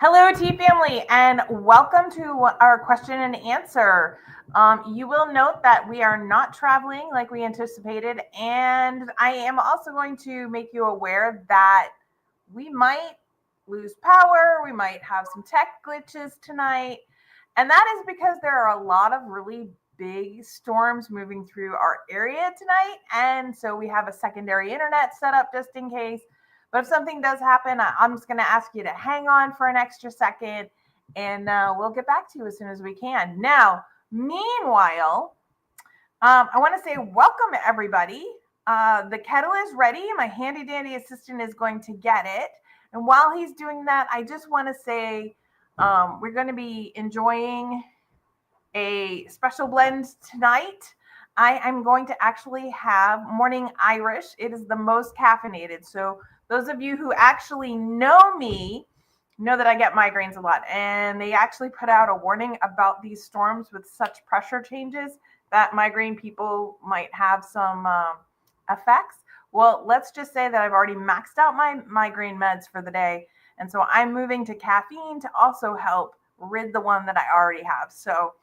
Hello, Tea Family, and welcome to our question and answer. You will note that we are not traveling like we anticipated, and I am also going to make you aware that we might lose power, we might have some tech glitches tonight, and that is because there are a lot of really big storms moving through our area tonight, and so we have a secondary internet set up just in case. But if something does happen, I'm just going to ask you to hang on for an extra second and we'll get back to you as soon as we can. Now, meanwhile, I want to say welcome, everybody. The kettle is ready. My handy dandy assistant is going to get it. And while he's doing that, I just want to say we're going to be enjoying a special blend tonight. I'm going to actually have morning Irish. It is the most caffeinated. So those of you who actually know me know that I get migraines a lot. And they actually put out a warning about these storms with such pressure changes that migraine people might have some effects. Well, let's just say that I've already maxed out my migraine meds for the day. And so I'm moving to caffeine to also help rid the one that I already have. So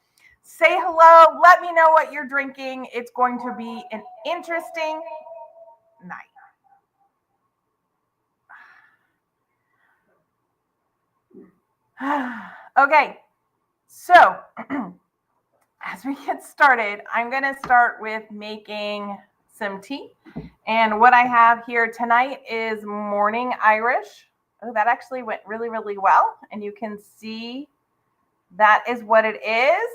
say hello. Let me know what you're drinking. It's going to be an interesting night. Okay, so as we get started, I'm going to start with making some tea. And what I have here tonight is morning Irish. Oh, that actually went really, really well. And you can see that is what it is.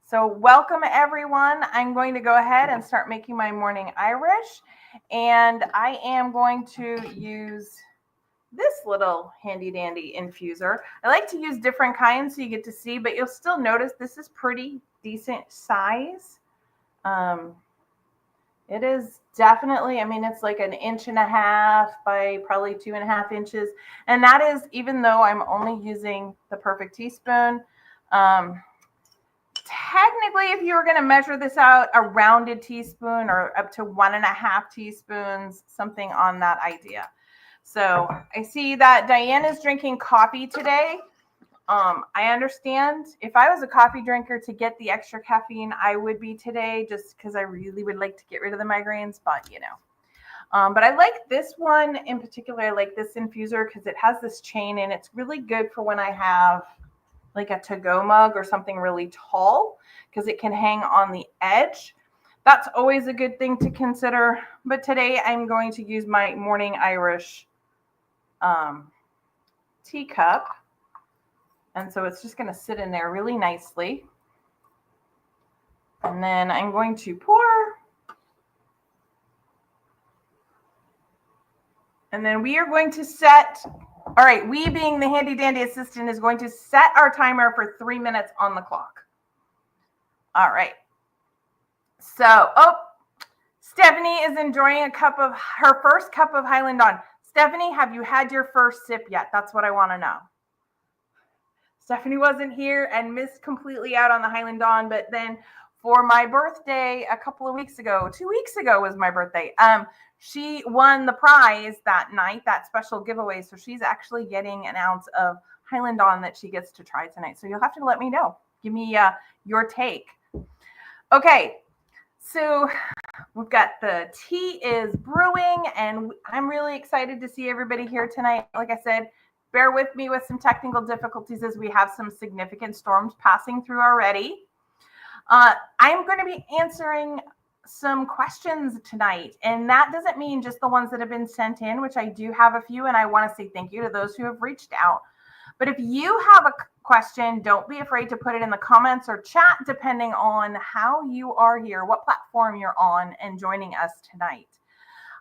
So welcome, everyone. I'm going to go ahead and start making my morning Irish. And I am going to use this little handy dandy infuser. I like to use different kinds so you get to see, but you'll still notice this is pretty decent size. It is definitely, it's like 1.5 inches by probably 2.5 inches. And that is even though I'm only using the perfect teaspoon. Technically, if you were going to measure this out, a rounded teaspoon or up to 1.5 teaspoons, something on that idea. So I see that Diane is drinking coffee today. I understand if I was a coffee drinker to get the extra caffeine, I would be today just because I really would like to get rid of the migraines, but but I like this one in particular. I like this infuser because it has this chain and it's really good for when I have like a to-go mug or something really tall because it can hang on the edge. That's always a good thing to consider. But today I'm going to use my morning Irish teacup. And so it's just going to sit in there really nicely. And then I'm going to pour. And then we are going to set, all right, we being the handy dandy assistant is going to set our timer for 3 minutes on the clock. All right. So, Stephanie is enjoying her first cup of Highland Dawn. Stephanie, have you had your first sip yet? That's what I want to know. Stephanie wasn't here and missed completely out on the Highland Dawn, but then for my birthday a couple of weeks ago, 2 weeks ago was my birthday. She won the prize that night, that special giveaway. So she's actually getting an ounce of Highland Dawn that she gets to try tonight. So you'll have to let me know. Give me your take. Okay, so we've got the tea is brewing and I'm really excited to see everybody here tonight. Like I said, bear with me with some technical difficulties as we have some significant storms passing through already. I'm going to be answering some questions tonight, and that doesn't mean just the ones that have been sent in, which I do have a few, and I want to say thank you to those who have reached out. But if you have a question, don't be afraid to put it in the comments or chat, depending on how you are here, what platform you're on and joining us tonight.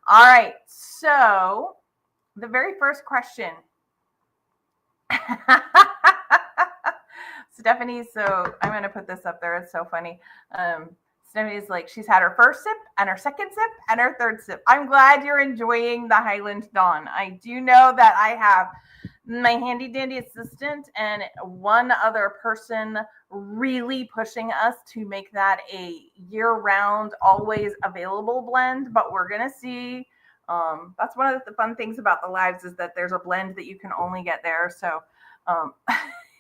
All right, so the very first question. Stephanie, so I'm going to put this up there. It's so funny. Stephanie's like, she's had her first sip and her second sip and her third sip. I'm glad you're enjoying the Highland Dawn. I do know that I have my handy dandy assistant and one other person really pushing us to make that a year-round, always available blend. But we're going to see That's one of the fun things about the lives is that there's a blend that you can only get there. So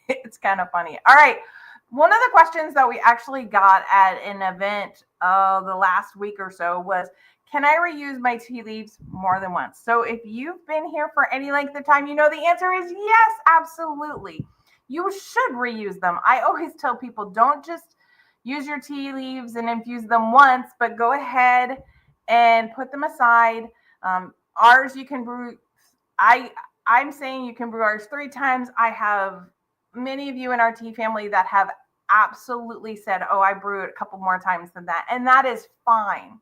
it's kind of funny. All right. One of the questions that we actually got at an event the last week or so was, can I reuse my tea leaves more than once? So if you've been here for any length of time, you know the answer is yes, absolutely. You should reuse them. I always tell people, don't just use your tea leaves and infuse them once, but go ahead and put them aside. Ours you can brew. I'm saying you can brew ours 3 times. I have many of you in our tea family that have absolutely said, oh, I brew it a couple more times than that. And that is fine.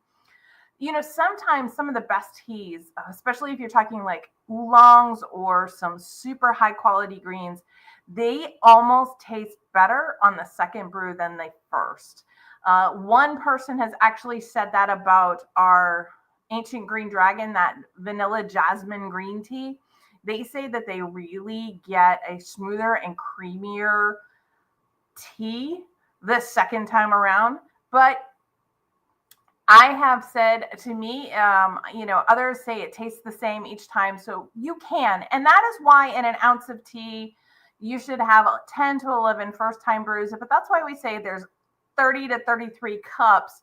Sometimes some of the best teas, especially if you're talking like oolongs or some super high quality greens, they almost taste better on the second brew than the first. One person has actually said that about our Ancient Green Dragon, that vanilla jasmine green tea. They say that they really get a smoother and creamier tea the second time around. But I have said, to me, others say it tastes the same each time. So you can. And that is why in an ounce of tea, you should have 10 to 11 first time brews. But that's why we say there's 30 to 33 cups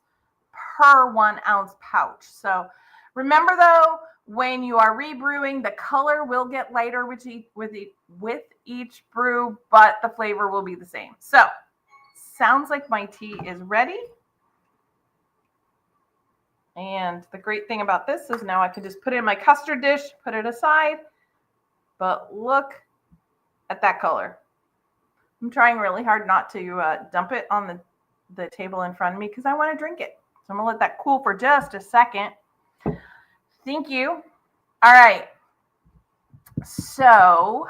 per 1 ounce pouch. So remember, though, when you are rebrewing, the color will get lighter with each brew, but the flavor will be the same. So sounds like my tea is ready. And the great thing about this is now I can just put it in my custard dish, put it aside. But look at that color. I'm trying really hard not to dump it on the table in front of me because I want to drink it. So I'm going to let that cool for just a second. Thank you. All right. So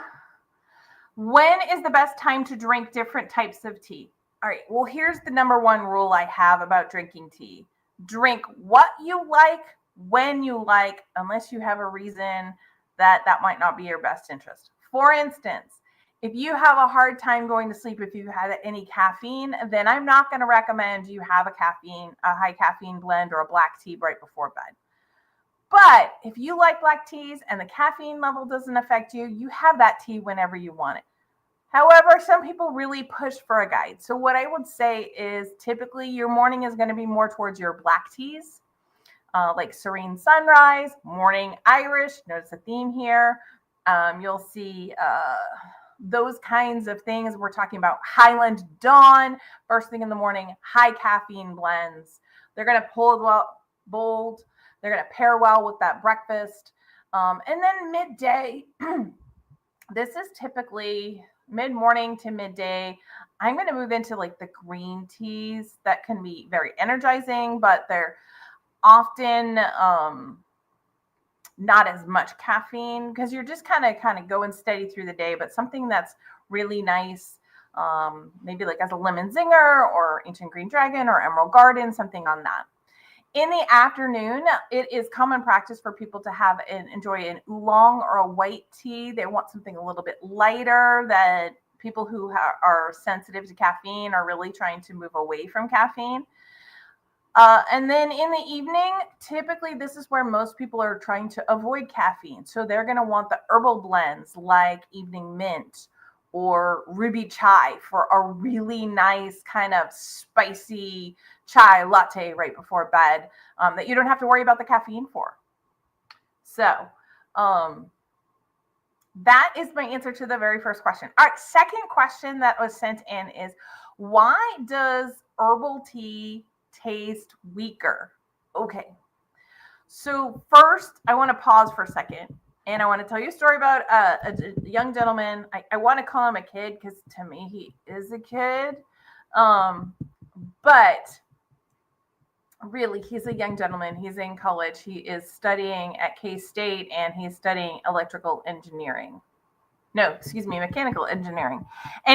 when is the best time to drink different types of tea? All right. Well, here's the number one rule I have about drinking tea. Drink what you like, when you like, unless you have a reason that might not be your best interest. For instance, if you have a hard time going to sleep if you've had any caffeine, then I'm not going to recommend you have a high caffeine blend or a black tea right before bed. But if you like black teas and the caffeine level doesn't affect you, you have that tea whenever you want it. However, some people really push for a guide. So what I would say is typically your morning is going to be more towards your black teas, like Serene Sunrise, Morning Irish. Notice a theme here. You'll see those kinds of things. We're talking about Highland Dawn, first thing in the morning, high caffeine blends. They're going to pull well, bold. They're going to pair well with that breakfast. And then midday, this is typically mid-morning to midday. I'm going to move into like the green teas that can be very energizing, but they're often not as much caffeine because you're just kind of going steady through the day. But something that's really nice, maybe like as a lemon zinger or Ancient Green Dragon or Emerald Garden, something on that. In the afternoon, it is common practice for people to have enjoy an oolong or a white tea. They want something a little bit lighter, that people who are sensitive to caffeine are really trying to move away from caffeine. And then in the evening, typically this is where most people are trying to avoid caffeine. So they're going to want the herbal blends like Evening Mint or Ruby Chai for a really nice kind of spicy chai latte right before bed that you don't have to worry about the caffeine for. So that is my answer to the very first question. All right, second question that was sent in is, why does herbal tea taste weaker? Okay, so first I want to pause for a second. And I want to tell you a story about a young gentleman. I want to call him a kid because to me he is a kid. But really, he's a young gentleman. He's in college. He is studying at K-State and he's studying mechanical engineering. And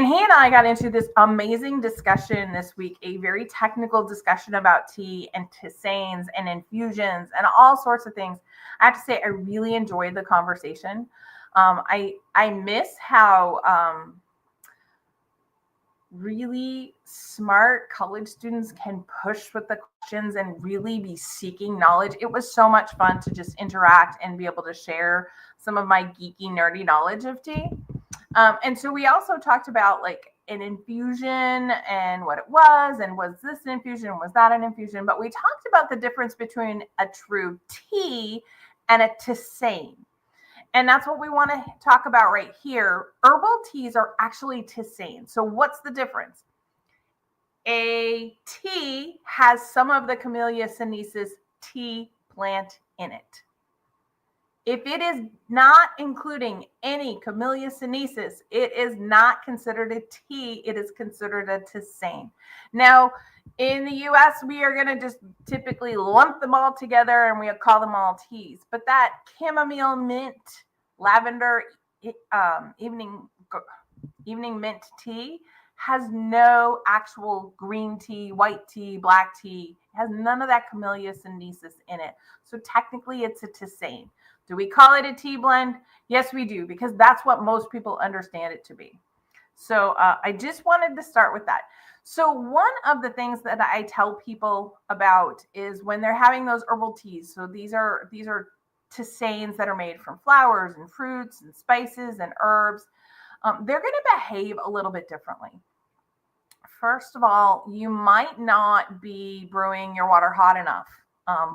he and I got into this amazing discussion this week, a very technical discussion about tea and tisanes and infusions and all sorts of things. I have to say, I really enjoyed the conversation. I miss how really smart college students can push with the questions and really be seeking knowledge. It was so much fun to just interact and be able to share some of my geeky, nerdy knowledge of tea. And so we also talked about like an infusion and what it was, and was this an infusion, was that an infusion? But we talked about the difference between a true tea and a tisane. And that's what we want to talk about right here. Herbal teas are actually tisane. So what's the difference? A tea has some of the Camellia sinensis tea plant in it. If it is not including any Camellia sinensis, it is not considered a tea. It is considered a tisane. Now, in the US, we are going to just typically lump them all together and we call them all teas. But that chamomile, mint, lavender, evening mint tea has no actual green tea, white tea, black tea. It has none of that Camellia sinensis in it. So technically, it's a tisane. Do we call it a tea blend? Yes, we do, because that's what most people understand it to be. So I just wanted to start with that. So one of the things that I tell people about is when they're having those herbal teas. So these are tisanes that are made from flowers and fruits and spices and herbs. They're going to behave a little bit differently. First of all, you might not be brewing your water hot enough.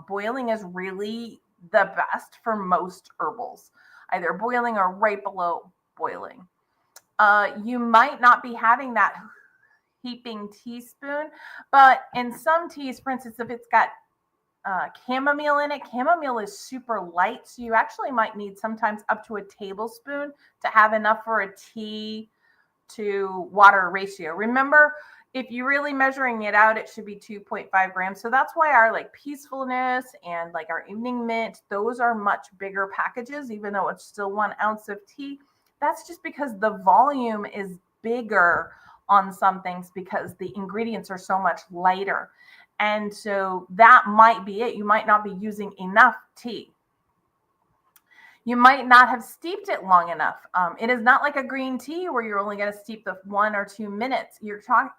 Boiling is really the best for most herbals, either boiling or right below boiling. You might not be having that heaping teaspoon, but in some teas, for instance, if it's got chamomile in it, chamomile is super light, so you actually might need sometimes up to a tablespoon to have enough for a tea to water ratio. Remember, if you're really measuring it out, it should be 2.5 grams. So that's why our like peacefulness and like our evening mint, those are much bigger packages, even though it's still 1 ounce of tea. That's just because the volume is bigger on some things because the ingredients are so much lighter. And so that might be it. You might not be using enough tea. You might not have steeped it long enough. It is not like a green tea where you're only going to steep the 1 or 2 minutes. You're talking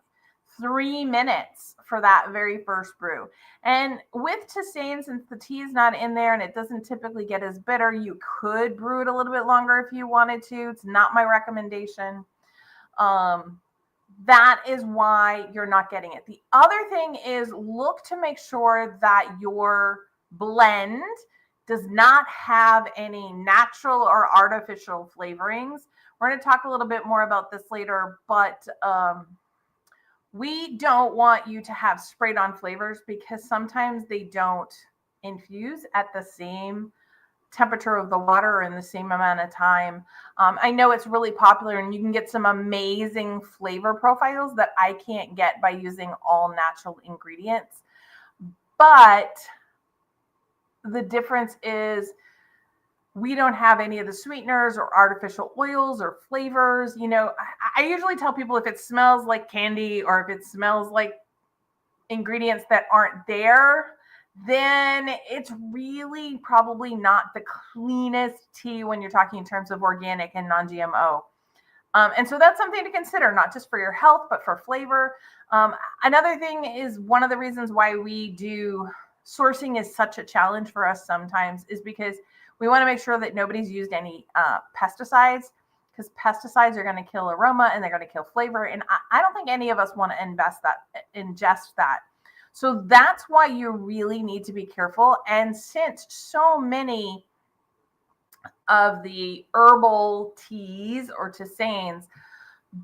3 minutes for that very first brew. And with tisane, since the tea is not in there and it doesn't typically get as bitter, you could brew it a little bit longer if you wanted to. It's not my recommendation. That is why you're not getting it. The other thing is look to make sure that your blend does not have any natural or artificial flavorings. We're going to talk a little bit more about this later, but we don't want you to have sprayed on flavors because sometimes they don't infuse at the same temperature of the water in the same amount of time. I know it's really popular and you can get some amazing flavor profiles that I can't get by using all natural ingredients. But the difference is we don't have any of the sweeteners or artificial oils or flavors. You know, I usually tell people if it smells like candy or if it smells like ingredients that aren't there, then it's really probably not the cleanest tea when you're talking in terms of organic and non-GMO. And so that's something to consider, not just for your health, but for flavor. Another thing is one of the reasons why we do sourcing is such a challenge for us sometimes is because we want to make sure that nobody's used any pesticides, because pesticides are going to kill aroma and they're going to kill flavor. And I don't think any of us want to ingest that. So that's why you really need to be careful. And since so many of the herbal teas or tisanes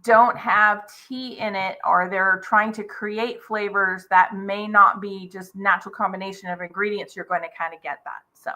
don't have tea in it, or they're trying to create flavors that may not be just natural combination of ingredients, you're going to kind of get that. So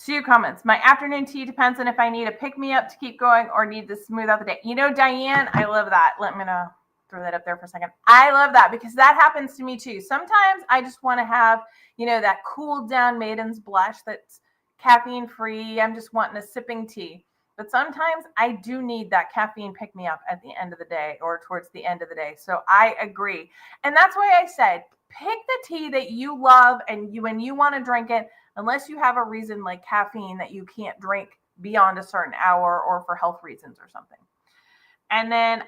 2 comments. My afternoon tea depends on if I need a pick-me-up to keep going or need to smooth out the day. You know, Diane, I love that. Let me know. Throw that up there for a second. I love that because that happens to me too. Sometimes I just want to have, you know, that cooled down maiden's blush that's caffeine free. I'm just wanting a sipping tea. But sometimes I do need that caffeine pick me up at the end of the day or towards the end of the day. So I agree. And that's why I said, pick the tea that you love and when you want to drink it, unless you have a reason like caffeine that you can't drink beyond a certain hour or for health reasons or something. And then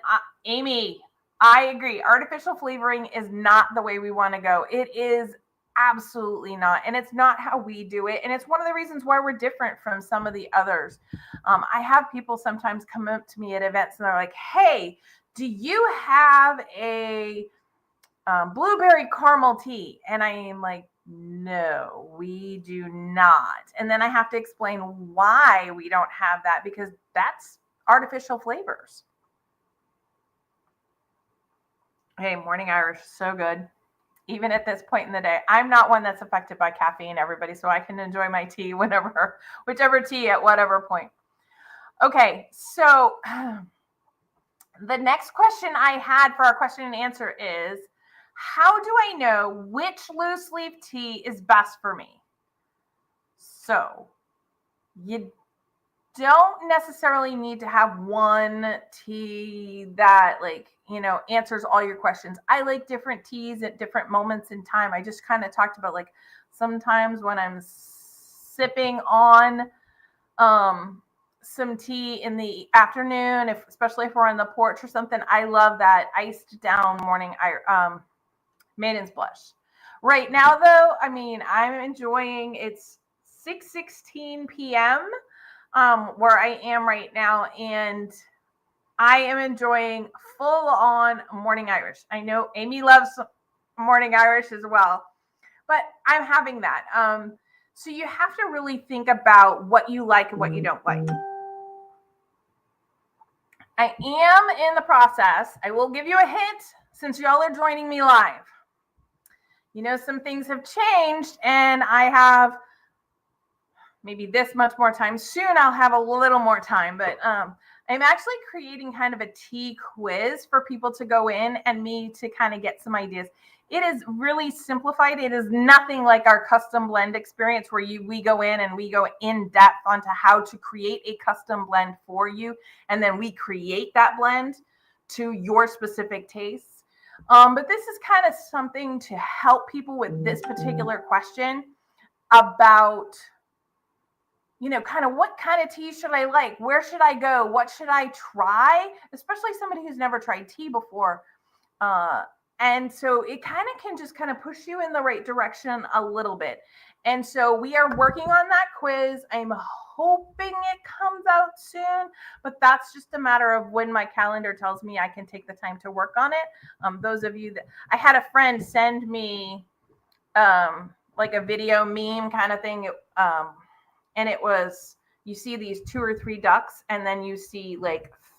Amy, I agree. Artificial flavoring is not the way we want to go. It is absolutely not. And it's not how we do it. And it's one of the reasons why we're different from some of the others. I have people sometimes come up to me at events and they're like, hey, do you have a blueberry caramel tea? And I am like, no, we do not. And then I have to explain why we don't have that, because that's artificial flavors. Hey, Morning Irish, so good. Even at this point in the day, I'm not one that's affected by caffeine, everybody, so I can enjoy my tea whichever tea at whatever point. Okay, so the next question I had for our question and answer is, how do I know which loose leaf tea is best for me? So you don't necessarily need to have one tea that answers all your questions. I like different teas at different moments in time. I just kind of talked about sometimes when I'm sipping on some tea in the afternoon, especially if we're on the porch or something, I love that iced down morning Maiden's Blush. Right now though, I'm enjoying, it's 6:16 p.m. Where I am right now, and I am enjoying full on Morning Irish. I know Amy loves Morning Irish as well, but I'm having that. So you have to really think about what you like and what you don't like. I am in the process. I will give you a hint since y'all are joining me live. Some things have changed, and I have maybe this much more time. Soon I'll have a little more time, but I'm actually creating kind of a tea quiz for people to go in and me to kind of get some ideas. It is really simplified. It is nothing like our custom blend experience where we go in and we go in depth onto how to create a custom blend for you. And then we create that blend to your specific tastes. But this is kind of something to help people with this particular question about, kind of what kind of tea should I like? Where should I go? What should I try? Especially somebody who's never tried tea before. And so it kind of can just kind of push you in the right direction a little bit. And so we are working on that quiz. I'm hoping it comes out soon, but that's just a matter of when my calendar tells me I can take the time to work on it. Those of you that I had a friend send me like a video meme kind of thing. And it was, you see these 2 or 3 ducks, and then you see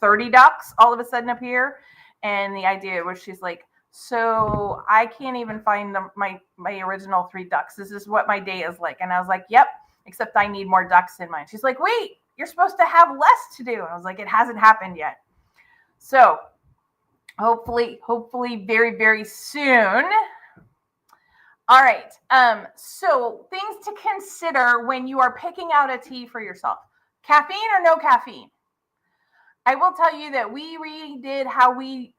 30 ducks all of a sudden appear. And the idea was, she's like, so I can't even find my original 3 ducks. This is what my day is like. And I was like, yep, except I need more ducks in mine. She's like, wait, you're supposed to have less to do. And I was like, it hasn't happened yet. So hopefully very, very soon. All right. So things to consider when you are picking out a tea for yourself. Caffeine or no caffeine? I will tell you that we redid how we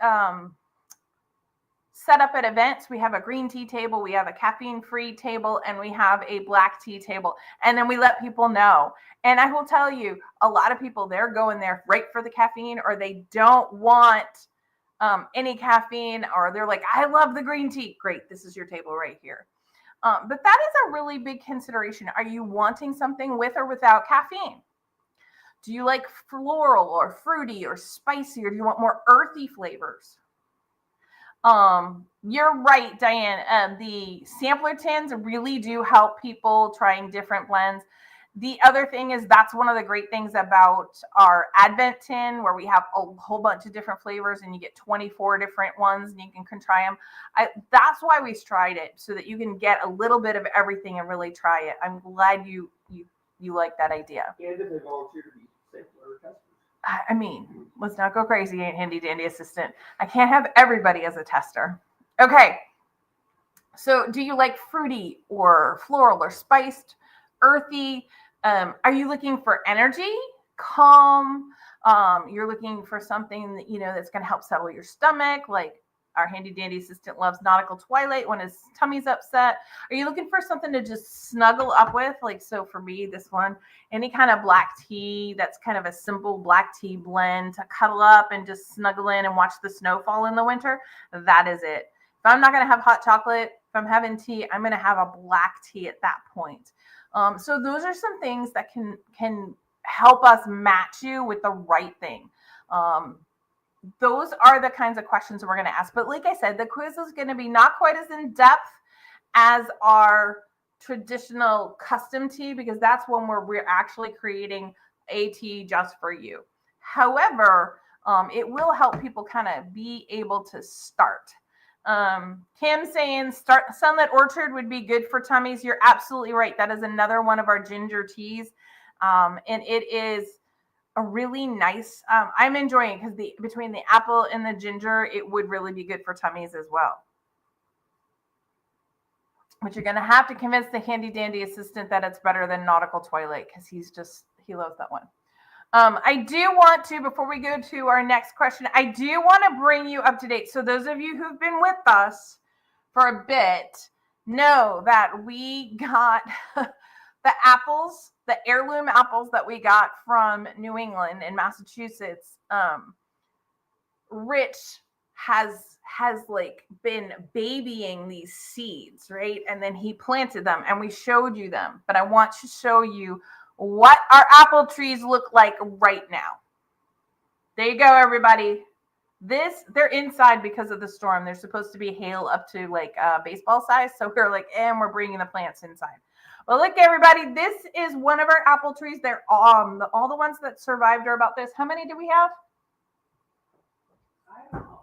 set up at events. We have a green tea table, we have a caffeine-free table, and we have a black tea table. And then we let people know. And I will tell you, a lot of people, they're going there right for the caffeine, or they don't want any caffeine, or they're like, I love the green tea. Great, this is your table right here. But that is a really big consideration. Are you wanting something with or without caffeine? Do you like floral or fruity or spicy, or do you want more earthy flavors? You're right, Diane. The sampler tins really do help people trying different blends. The other thing is, that's one of the great things about our Advent tin, where we have a whole bunch of different flavors and you get 24 different ones and you can try them. That's why we tried it, so that you can get a little bit of everything and really try it. I'm glad you like that idea. And if they volunteer to be sampler testers. I mean, let's not go crazy, handy dandy assistant. I can't have everybody as a tester. Okay. So do you like fruity or floral or spiced, earthy? Are you looking for energy, calm? You're looking for something that, that's going to help settle your stomach, like Our handy dandy assistant loves nautical twilight when his tummy's upset. Are you looking for something to just snuggle up with? Like, so for me, this one, any kind of black tea that's kind of a simple black tea blend to cuddle up and just snuggle in and watch the snow fall in the winter. That is it. If I'm not going to have hot chocolate, if I'm having tea, I'm going to have a black tea at that point. So those are some things that can help us match you with the right thing. Those are the kinds of questions we're going to ask. But like I said, the quiz is going to be not quite as in depth as our traditional custom tea, because that's when we're actually creating a tea just for you. However, it will help people kind of be able to start. Kim saying Sunlit Orchard would be good for tummies. You're absolutely right. That is another one of our ginger teas. And it is a really nice, I'm enjoying it because between the apple and the ginger, it would really be good for tummies as well. But you're going to have to convince the handy dandy assistant that it's better than Nautical Twilight, because he loves that one. I do want to, before we go to our next question, I do want to bring you up to date. So those of you who've been with us for a bit know that we got the apples, the heirloom apples that we got from New England and Massachusetts. Rich has like been babying these seeds, right? And then he planted them and we showed you them. But I want to show you what our apple trees look like right now. There you go, everybody. They're inside because of the storm. They're supposed to be hail up to like baseball size. So we're like, and we're bringing the plants inside. Well, look, everybody, this is one of our apple trees. They're all the ones that survived are about this. How many do we have? I don't know.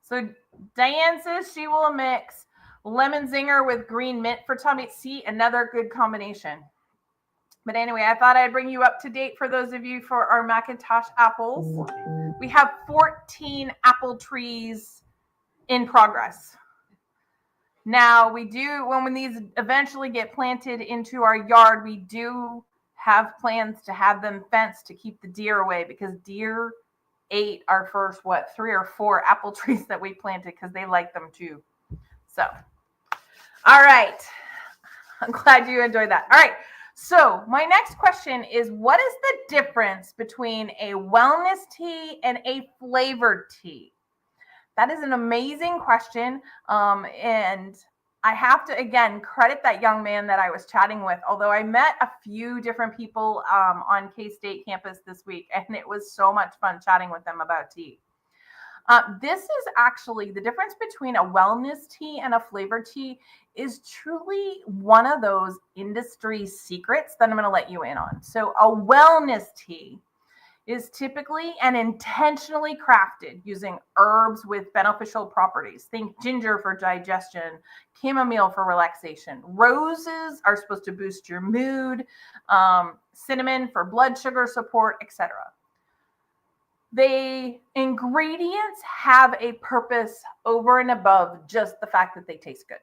So Diane says she will mix lemon zinger with green mint for tummy. See, another good combination. But anyway, I thought I'd bring you up to date for those of you for our Macintosh apples. We have 14 apple trees in progress. Now we do, when these eventually get planted into our yard, we do have plans to have them fenced to keep the deer away, because deer ate our first, 3 or 4 apple trees that we planted because they like them too. So, all right. I'm glad you enjoyed that. All right. So my next question is, what is the difference between a wellness tea and a flavored tea? That is an amazing question. And I have to, again, credit that young man that I was chatting with, although I met a few different people on K-State campus this week, and it was so much fun chatting with them about tea. This is actually the difference between a wellness tea and a flavored tea is truly one of those industry secrets that I'm going to let you in on. So a wellness tea is typically and intentionally crafted using herbs with beneficial properties. Think ginger for digestion, chamomile for relaxation. Roses are supposed to boost your mood, cinnamon for blood sugar support, etc. The ingredients have a purpose over and above just the fact that they taste good.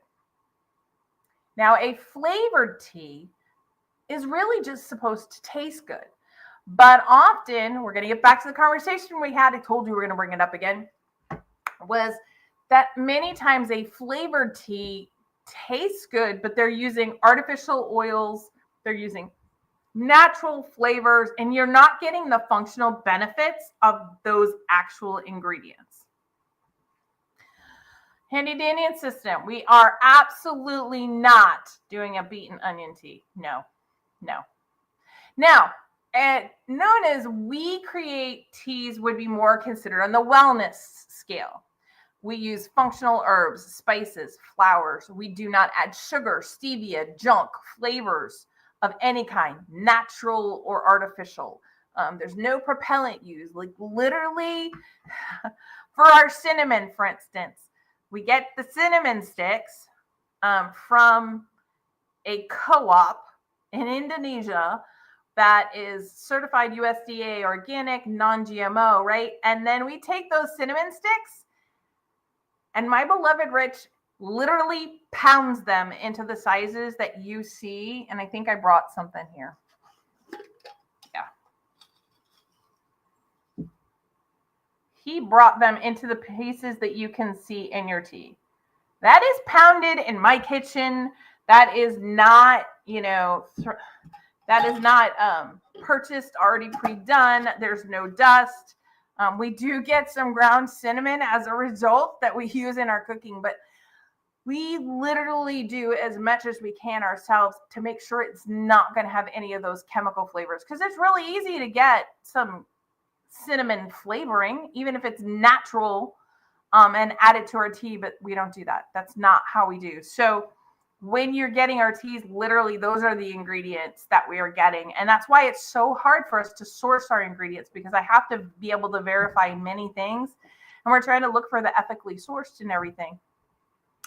Now, a flavored tea is really just supposed to taste good. But often, we're going to get back to the conversation we had. I told you we're going to bring it up again. Was that many times a flavored tea tastes good, but they're using artificial oils. They're using natural flavors, and you're not getting the functional benefits of those actual ingredients. Handy dandy assistant, we are absolutely not doing a beaten onion tea. No. Now, at Nonna's, we create teas would be more considered on the wellness scale. We use functional herbs, spices, flowers. We do not add sugar, stevia, junk, flavors of any kind, natural or artificial. There's no propellant used. Like literally, for our cinnamon, for instance, we get the cinnamon sticks from a co-op in Indonesia that is certified USDA Organic, non-GMO, right? And then we take those cinnamon sticks, and my beloved Rich literally pounds them into the sizes that you see. And I think I brought something here. Yeah. he brought them into the pieces that you can see in your tea. That is pounded in my kitchen. That is not, that is not purchased, already pre-done. There's no dust. We do get some ground cinnamon as a result that we use in our cooking, but we literally do as much as we can ourselves to make sure it's not going to have any of those chemical flavors, because it's really easy to get some cinnamon flavoring, even if it's natural, and add it to our tea, but we don't do that. That's not how we do. So when you're getting our teas, literally those are the ingredients that we are getting. And that's why it's so hard for us to source our ingredients, because I have to be able to verify many things. And we're trying to look for the ethically sourced and everything.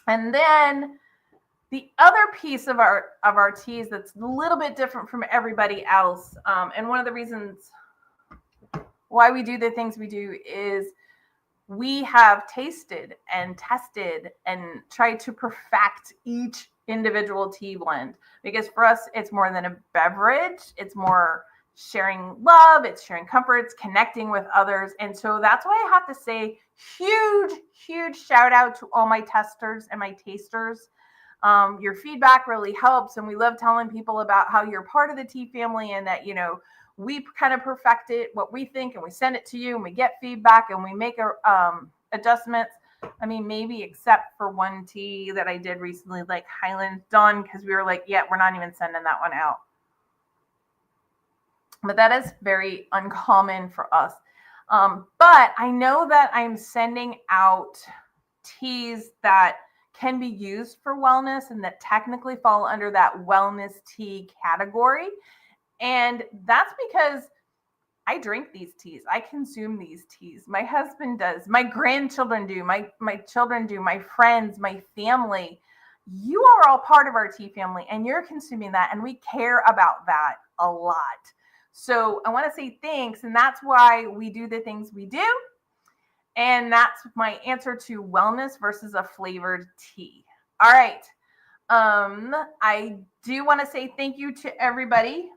And then the other piece of our teas that's a little bit different from everybody else, and one of the reasons why we do the things we do, is we have tasted and tested and tried to perfect each individual tea blend, because for us, it's more than a beverage. It's more sharing love, it's sharing comfort, it's connecting with others. And so that's why I have to say huge shout out to all my testers and my tasters. Your feedback really helps, and we love telling people about how you're part of the tea family, and that, we kind of perfect it, what we think, and we send it to you, and we get feedback, and we make adjustments. I mean, maybe except for one tea that I did recently, like Highland Dawn, because we were like, yeah, we're not even sending that one out. But that is very uncommon for us. But I know that I'm sending out teas that can be used for wellness and that technically fall under that wellness tea category. And that's because I drink these teas. I consume these teas. My husband does. My grandchildren do. My children do. My friends, my family. You are all part of our tea family, and you're consuming that, and we care about that a lot. So I want to say thanks, and that's why we do the things we do. And that's my answer to wellness versus a flavored tea. All right. I do want to say thank you to everybody.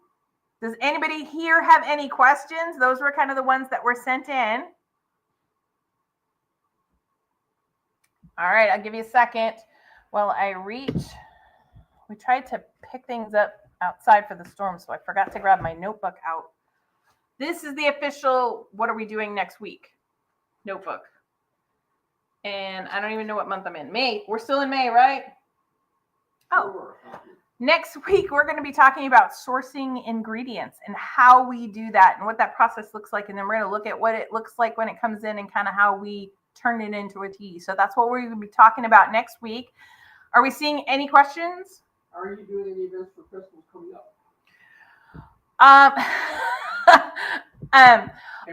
Does anybody here have any questions? Those were kind of the ones that were sent in. All right, I'll give you a second while I reach. We tried to pick things up outside for the storm, so I forgot to grab my notebook out. This is the official what are we doing next week notebook. And I don't even know what month I'm in. May. We're still in May, right? Oh. Next week, we're going to be talking about sourcing ingredients and how we do that and what that process looks like. And then we're going to look at what it looks like when it comes in and kind of how we turn it into a tea. So that's what we're going to be talking about next week. Are we seeing any questions? Are you doing any events for Christmas coming up?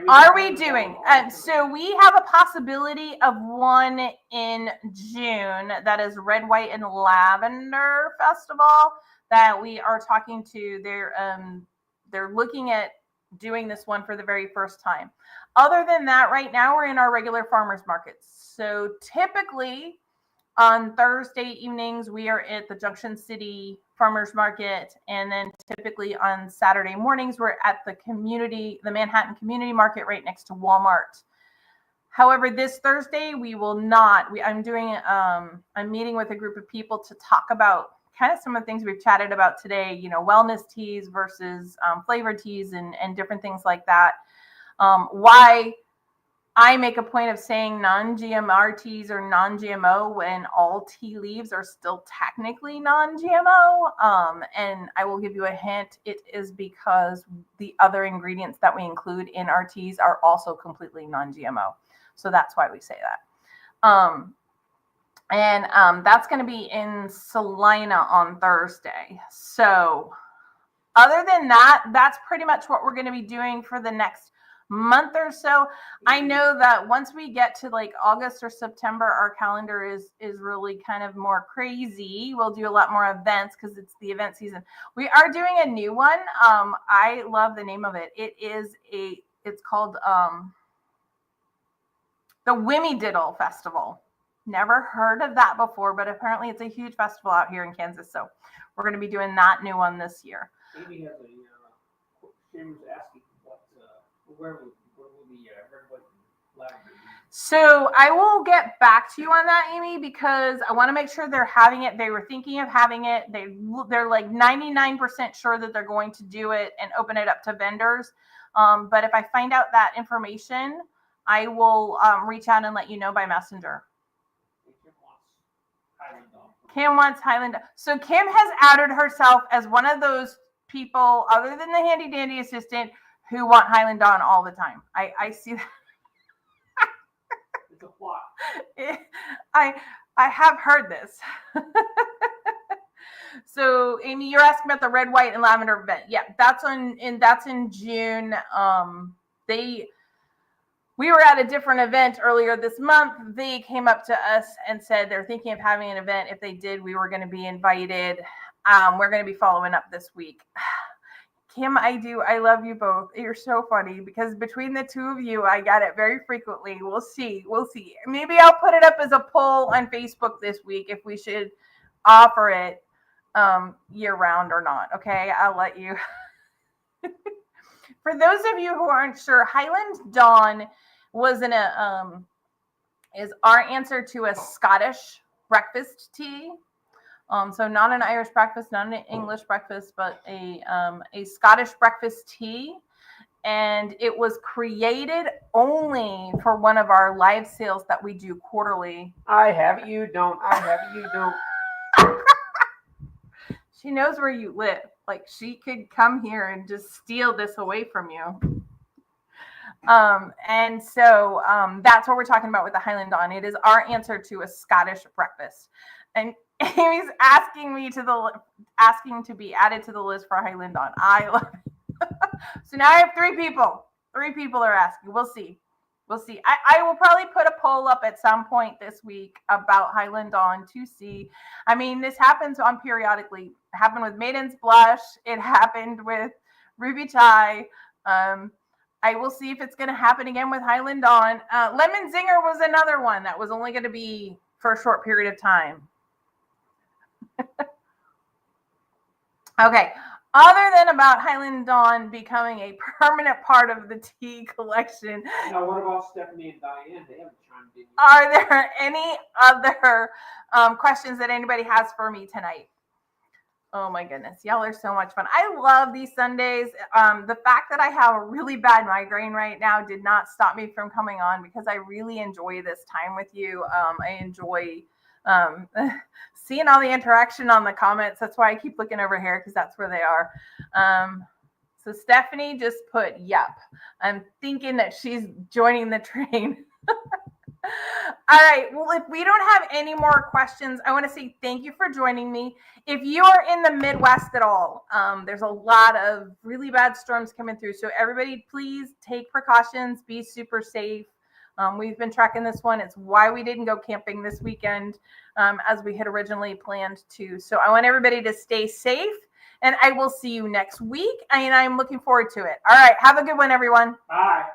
Are we doing? So we have a possibility of one in June. That is Red, White, and Lavender Festival that we are talking to. They're looking at doing this one for the very first time. Other than that, right now we're in our regular farmers markets. So typically on Thursday evenings, we are at the Junction City Farmers Market. And then typically on Saturday mornings, we're at the Manhattan Community Market right next to Walmart. However, this Thursday, we will not. I'm meeting with a group of people to talk about kind of some of the things we've chatted about today, wellness teas versus flavored teas and different things like that. Why I make a point of saying non-GMO teas or non-GMO when all tea leaves are still technically non-GMO. And I will give you a hint. It is because the other ingredients that we include in our teas are also completely non-GMO. So that's why we say that. That's going to be in Salina on Thursday. So other than that, that's pretty much what we're going to be doing for the next month or so. I know that once we get to like August or September, our calendar is really kind of more crazy. We'll do a lot more events because it's the event season. We are doing a new one. I love the name of it. It's called the Whimmy-Diddle Festival. Never heard of that before, but apparently it's a huge festival out here in Kansas. So we're going to be doing that new one this year. Amy has Shane was asking where will the red, white, and lavender be? So I will get back to you on that, Amy, because I want to make sure they're having it. They were thinking of having it. They're like 99% sure that they're going to do it and open it up to vendors. But if I find out that information, I will reach out and let you know by messenger. Kim wants Highland. So Kim has outed herself as one of those people, other than the handy dandy assistant, who want Highland Dawn all the time. I see that. It's a plot. I have heard this. So Amy, you're asking about the red, white, and lavender event. Yeah, that's in June. We were at a different event earlier this month. They came up to us and said they're thinking of having an event. If they did, we were going to be invited. We're going to be following up this week. Kim, I love you both. You're so funny because between the two of you, I get it very frequently. We'll see. Maybe I'll put it up as a poll on Facebook this week if we should offer it year round or not. Okay, I'll let you. For those of you who aren't sure, Highland Dawn is our answer to a Scottish breakfast tea. So not an Irish breakfast, not an English breakfast, but a Scottish breakfast tea. And it was created only for one of our live sales that we do quarterly. I have it, you don't. I have it, you don't. She knows where you live. Like she could come here and just steal this away from you. And so that's what we're talking about with the Highland Dawn. It is our answer to a Scottish breakfast. And Amy's asking to be added to the list for Highland Dawn. I love it. So now I have 3 people. 3 people are asking. We'll see. I will probably put a poll up at some point this week about Highland Dawn to see. I mean, this happens on periodically. It happened with Maiden's Blush. It happened with Ruby Chai. I will see if it's going to happen again with Highland Dawn. Lemon Zinger was another one that was only going to be for a short period of time. Okay. Other than about Highland Dawn becoming a permanent part of the tea collection. Now, what about Stephanie and Diane? They haven't chimed in yet. Are there any other questions that anybody has for me tonight? Oh my goodness. Y'all are so much fun. I love these Sundays. The fact that I have a really bad migraine right now did not stop me from coming on because I really enjoy this time with you. I enjoy seeing all the interaction on the comments. That's why I keep looking over here because that's where they are. So Stephanie just put, yep. I'm thinking that she's joining the train. All right. Well, if we don't have any more questions, I want to say thank you for joining me. If you are in the Midwest at all, there's a lot of really bad storms coming through. So everybody, please take precautions, be super safe. We've been tracking this one. It's why we didn't go camping this weekend as we had originally planned to. So I want everybody to stay safe, and I will see you next week. And I'm looking forward to it. All right. Have a good one, everyone. Bye.